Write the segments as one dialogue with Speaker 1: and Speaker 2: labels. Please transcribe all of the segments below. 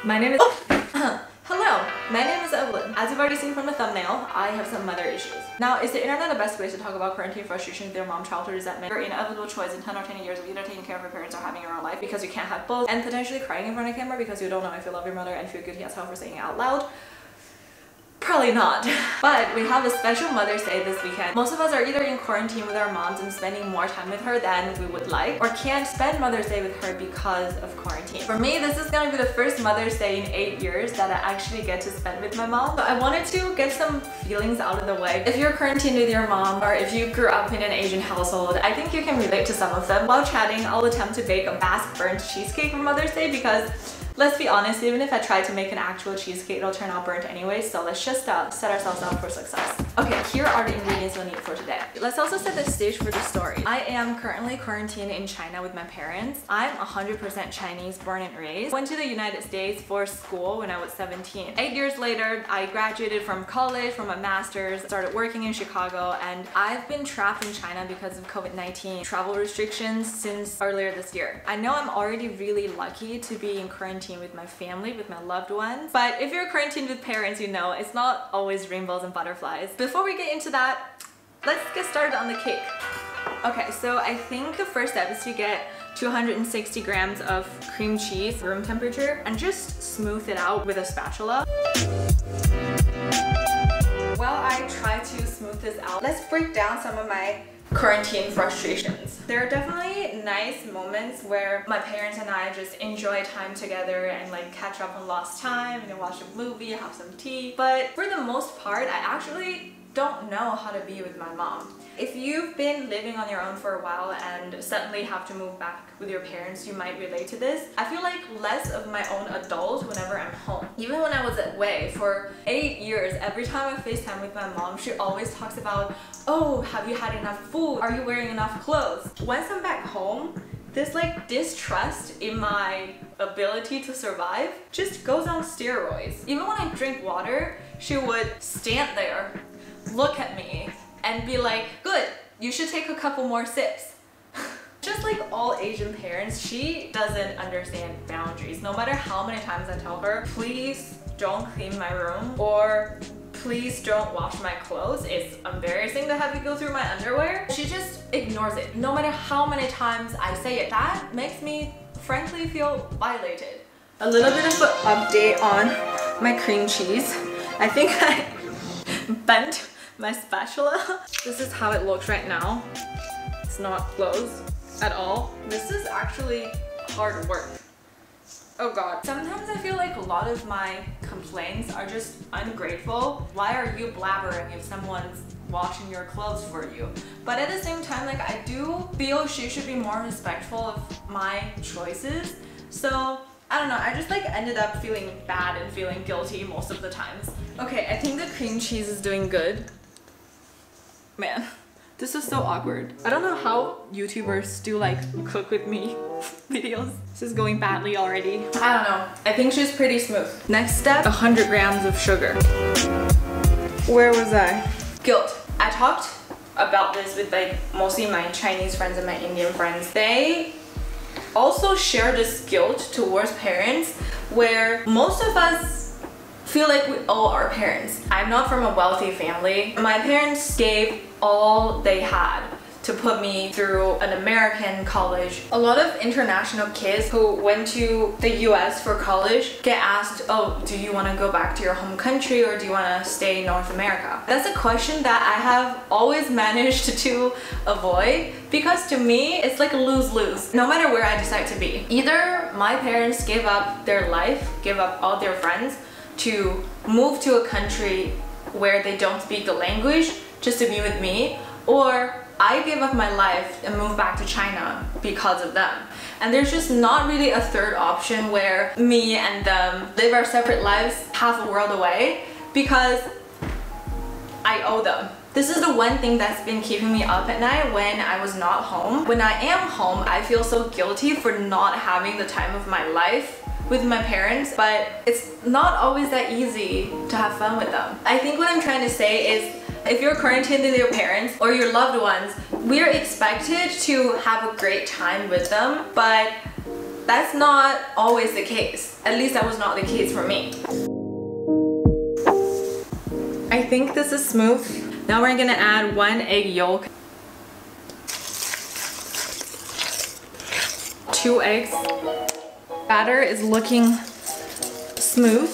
Speaker 1: My name is Hello, my name is Evelyn. As you've already seen from the thumbnail, I have some mother issues. Now, is the internet the best place to talk about quarantine frustration with your mom, childhood resentment, your inevitable choice in 10 or 20 years of either taking care of your parents or having your own life because you can't have both, and potentially crying in front of camera because you don't know if you love your mother and feel guilty as hell for saying it out loud? Probably not. But we have a special Mother's Day this weekend. Most of us are either in quarantine with our moms and spending more time with her than we would like, or can't spend Mother's Day with her because of quarantine. For me, this is gonna be the first Mother's Day in 8 years that I actually get to spend with my mom. So I wanted to get some feelings out of the way. If you're quarantined with your mom, or if you grew up in an Asian household, I think you can relate to some of them. While chatting, I'll attempt to bake a Basque burnt cheesecake for Mother's Day because let's be honest, even if I try to make an actual cheesecake, it'll turn out burnt anyway, so let's just set ourselves up for success. Okay, here are the ingredients you'll need for today. Let's also set the stage for the story. I am currently quarantined in China with my parents. I'm 100% Chinese, born and raised. Went to the United States for school when I was 17. 8 years later, I graduated from college, from a master's, started working in Chicago, and I've been trapped in China because of COVID-19 travel restrictions since earlier this year. I know I'm already really lucky to be in quarantine with my family, with my loved ones, but if you're quarantined with parents, you know it's not always rainbows and butterflies. Before we get into that, let's get started on the cake. Okay, so I think the first step is to get 260 grams of cream cheese, room temperature, and just smooth it out with a spatula. While I try to smooth this out, let's break down some of my quarantine frustrations. There are definitely nice moments where my parents and I just enjoy time together and like catch up on lost time and watch a movie, have some tea. But for the most part, I actually don't know how to be with my mom. If you've been living on your own for a while and suddenly have to move back with your parents, you might relate to this. I feel like less of my own adult whenever I'm home. Even when I was away for 8 years, every time I FaceTime with my mom, she always talks about, oh, have you had enough food? Are you wearing enough clothes? Once I'm back home, this like distrust in my ability to survive just goes on steroids. Even when I drink water, she would stand there, look at me, and be like, good, you should take a couple more sips. Just like all Asian parents, she doesn't understand boundaries. No matter how many times I tell her, please don't clean my room, or please don't wash my clothes, it's embarrassing to have you go through my underwear, she just ignores it. No matter how many times I say it, that makes me frankly feel violated. A little bit of an update on my cream cheese. I think I bent my spatula. This is how it looks right now. It's not closed at all. This is actually hard work. Oh god. Sometimes I feel like a lot of my complaints are just ungrateful. Why are you blabbering if someone's washing your clothes for you? But at the same time, like, I do feel she should be more respectful of my choices. So I don't know, I just like ended up feeling bad and feeling guilty most of the times. Okay, I think the cream cheese is doing good. Man, this is so awkward. I don't know how YouTubers do like cook with me videos. This is going badly already. I don't know. I think she's pretty smooth. Next step, 100 grams of sugar. Where was I? Guilt. I talked about this with like mostly my Chinese friends and my Indian friends. They also share this guilt towards parents where most of us feel like we owe our parents. I'm not from a wealthy family. My parents gave all they had to put me through an American college. A lot of international kids who went to the US for college get asked, oh, do you want to go back to your home country or do you want to stay in North America? That's a question that I have always managed to avoid because to me, it's like a lose-lose. No matter where I decide to be. Either my parents give up their life, give up all their friends to move to a country where they don't speak the language just to be with me, or I give up my life and move back to China because of them. And there's just not really a third option where me and them live our separate lives half a world away because I owe them. This is the one thing that's been keeping me up at night when I was not home. When I am home, I feel so guilty for not having the time of my life with my parents, but it's not always that easy to have fun with them. I think what I'm trying to say is if you're quarantined with your parents or your loved ones, we're expected to have a great time with them, but that's not always the case. At least that was not the case for me. I think this is smooth. Now we're gonna add 1 egg yolk, 2 eggs. Batter is looking smooth.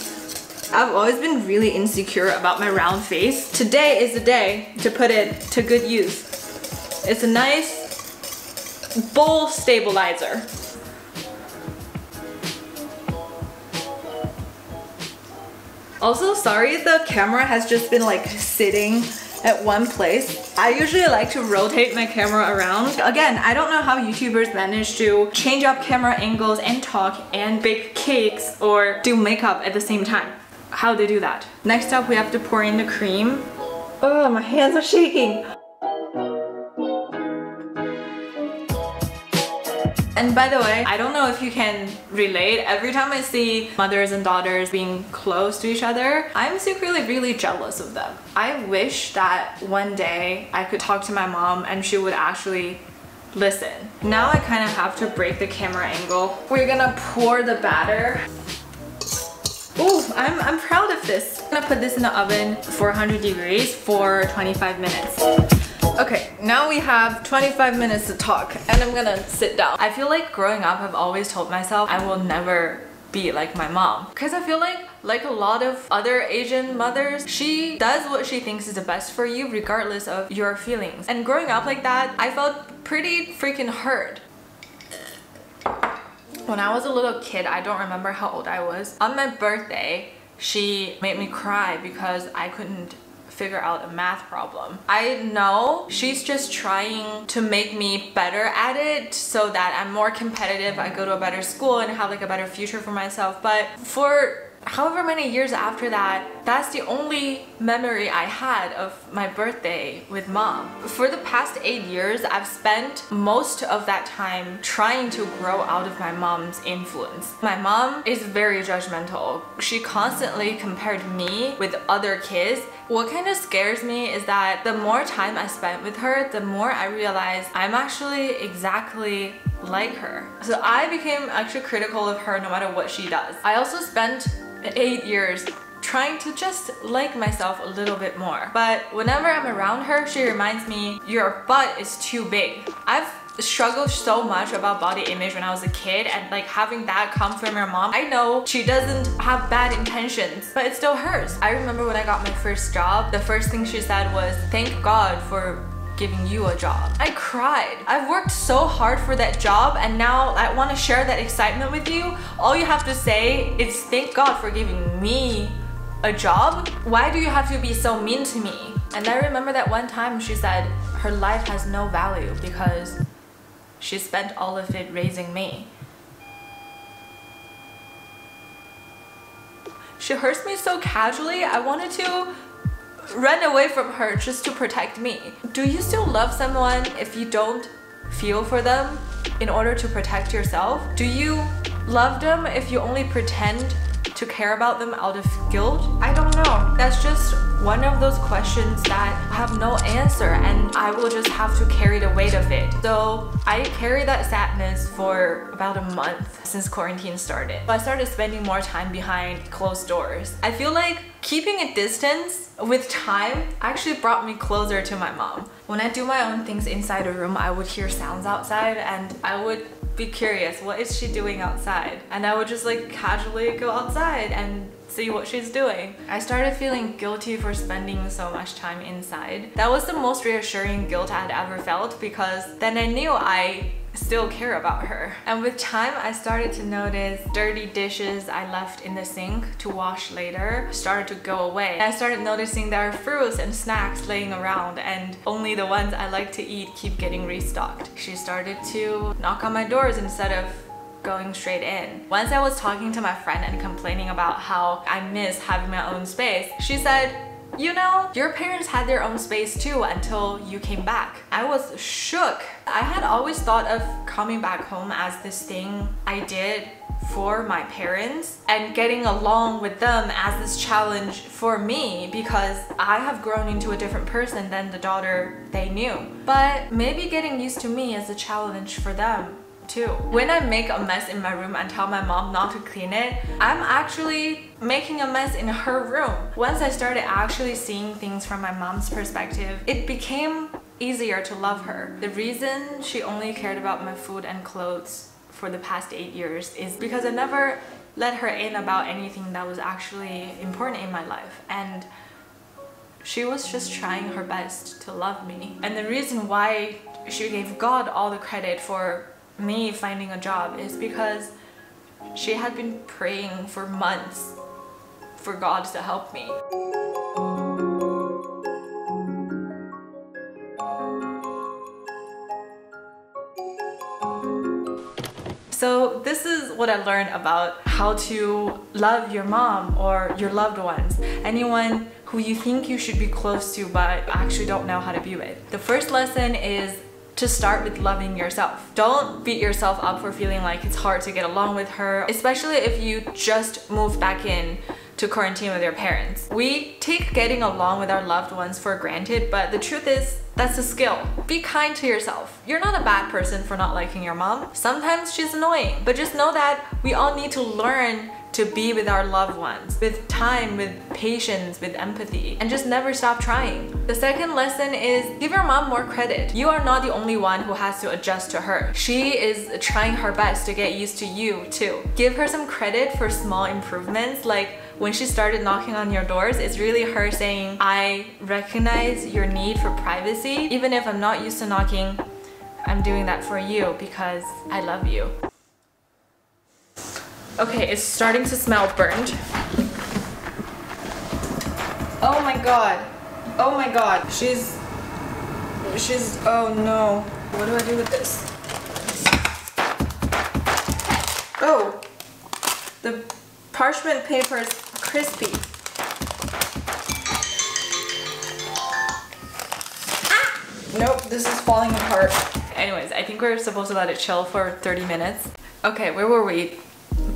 Speaker 1: I've always been really insecure about my round face. Today is the day to put it to good use. It's a nice bowl stabilizer. Also, sorry the camera has just been like sitting at one place. I usually like to rotate my camera around. Again, I don't know how YouTubers manage to change up camera angles and talk and bake cakes or do makeup at the same time. How they do that. Next up, we have to pour in the cream. Oh, my hands are shaking. And by the way, I don't know if you can relate. Every time I see mothers and daughters being close to each other, I'm secretly really jealous of them. I wish that one day I could talk to my mom and she would actually listen. Now I kind of have to break the camera angle. We're gonna pour the batter. Ooh, I'm proud of this. I'm gonna put this in the oven for 400 degrees for 25 minutes. Okay, now we have 25 minutes to talk and I'm gonna sit down. I feel like growing up, I've always told myself I will never be like my mom. Because I feel like a lot of other Asian mothers, she does what she thinks is the best for you regardless of your feelings. And growing up like that, I felt pretty freaking hurt. When I was a little kid, I don't remember how old I was. On my birthday, she made me cry because I couldn't figure out a math problem. I know she's just trying to make me better at it so that I'm more competitive, I go to a better school and have like a better future for myself. But for however many years after that, that's the only memory I had of my birthday with mom. For the past 8 years, I've spent most of that time trying to grow out of my mom's influence. My mom is very judgmental. She constantly compared me with other kids. What kind of scares me is that the more time I spent with her, the more I realized I'm actually exactly like her. So I became actually critical of her no matter what she does. I also spent 8 years trying to just like myself a little bit more. But whenever I'm around her, she reminds me, your butt is too big. I've struggled so much about body image when I was a kid, and like having that come from your mom, I know she doesn't have bad intentions, but it still hurts. I remember when I got my first job, the first thing she said was, "Thank God for giving you a job." I cried. I've worked so hard for that job and now I want to share that excitement with you. All you have to say is thank God for giving me a job. Why do you have to be so mean to me? And I remember that one time she said her life has no value because she spent all of it raising me. She hurts me so casually, I wanted to run away from her just to protect me. Do you still love someone if you don't feel for them in order to protect yourself? Do you love them if you only pretend to care about them out of guilt? I don't know. That's just one of those questions that have no answer and I will just have to carry the weight of it. So I carry that sadness for about a month since quarantine started. I started spending more time behind closed doors. I feel like keeping a distance with time actually brought me closer to my mom. When I do my own things inside a room, I would hear sounds outside and I would be curious, what is she doing outside? And I would just like casually go outside and see what she's doing. I started feeling guilty for spending so much time inside. That was the most reassuring guilt I had ever felt because then I knew I still care about her. And with time, I started to notice dirty dishes I left in the sink to wash later started to go away. I started noticing there are fruits and snacks laying around and only the ones I like to eat keep getting restocked. She started to knock on my doors instead of going straight in. Once I was talking to my friend and complaining about how I miss having my own space, she said, "You know, your parents had their own space too until you came back." I was shook. I had always thought of coming back home as this thing I did for my parents and getting along with them as this challenge for me because I have grown into a different person than the daughter they knew. But maybe getting used to me as a challenge for them too. When I make a mess in my room and tell my mom not to clean it, I'm actually making a mess in her room. Once I started actually seeing things from my mom's perspective, it became easier to love her. The reason she only cared about my food and clothes for the past 8 years is because I never let her in about anything that was actually important in my life, and she was just trying her best to love me. And the reason why she gave God all the credit for me finding a job is because she had been praying for months for God to help me. So this is what I learned about how to love your mom or your loved ones, anyone who you think you should be close to but actually don't know how to be with. The first lesson is to start with loving yourself. Don't beat yourself up for feeling like it's hard to get along with her, especially if you just moved back in to quarantine with your parents. We take getting along with our loved ones for granted, but the truth is, that's a skill. Be kind to yourself. You're not a bad person for not liking your mom. Sometimes she's annoying, but just know that we all need to learn to be with our loved ones, with time, with patience, with empathy, and just never stop trying. The second lesson is give your mom more credit. You are not the only one who has to adjust to her. She is trying her best to get used to you too. Give her some credit for small improvements, like when she started knocking on your doors, it's really her saying, I recognize your need for privacy. Even if I'm not used to knocking, I'm doing that for you because I love you. Okay, it's starting to smell burnt. Oh my god. Oh my god. She's, oh no. What do I do with this? Oh, the parchment paper is crispy. Ah! Nope, this is falling apart. Anyways, I think we're supposed to let it chill for 30 minutes. Okay, where were we?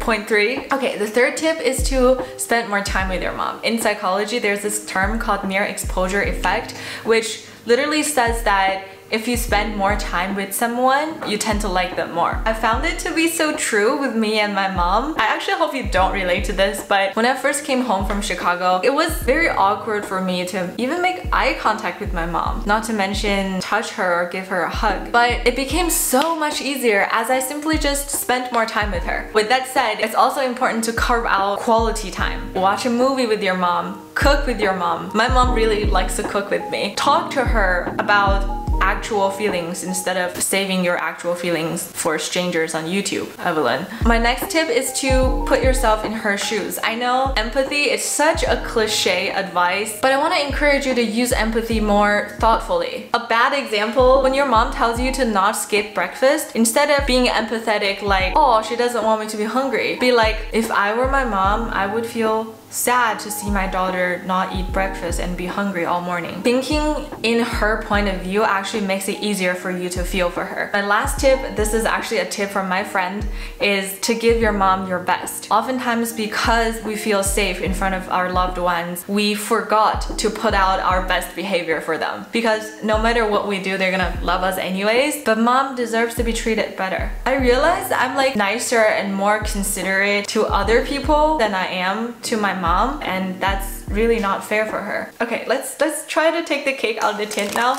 Speaker 1: Point 3. Okay, the third tip is to spend more time with your mom. In psychology, there's this term called mere exposure effect, which literally says that if you spend more time with someone, you tend to like them more. I found it to be so true with me and my mom. I actually hope you don't relate to this, but when I first came home from Chicago, it was very awkward for me to even make eye contact with my mom, not to mention touch her or give her a hug. But it became so much easier as I simply just spent more time with her. With that said, it's also important to carve out quality time. Watch a movie with your mom, cook with your mom. My mom really likes to cook with me. Talk to her about actual feelings instead of saving your actual feelings for strangers on YouTube, Evelyn. My next tip is to put yourself in her shoes. I know empathy is such a cliche advice, but I want to encourage you to use empathy more thoughtfully. A bad example, when your mom tells you to not skip breakfast, instead of being empathetic like, oh, she doesn't want me to be hungry, be like, if I were my mom, I would feel sad to see my daughter not eat breakfast and be hungry all morning. Thinking in her point of view actually makes it easier for you to feel for her. My last tip, this is actually a tip from my friend, is to give your mom your best. Oftentimes, because we feel safe in front of our loved ones, we forgot to put out our best behavior for them. Because no matter what we do, they're gonna love us anyways, but mom deserves to be treated better. I realized I'm like nicer and more considerate to other people than I am to my mom, and that's really not fair for her. Okay, let's try to take the cake out of the tin now.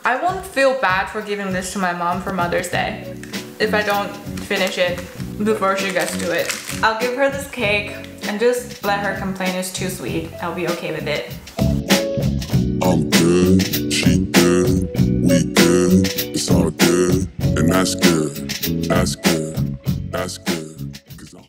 Speaker 1: I won't feel bad for giving this to my mom for Mother's Day if I don't finish it before she gets to it. I'll give her this cake and just let her complain it's too sweet. I'll be okay with it.
Speaker 2: I'm good, she good, we good, it's all good, and that's good, that's good.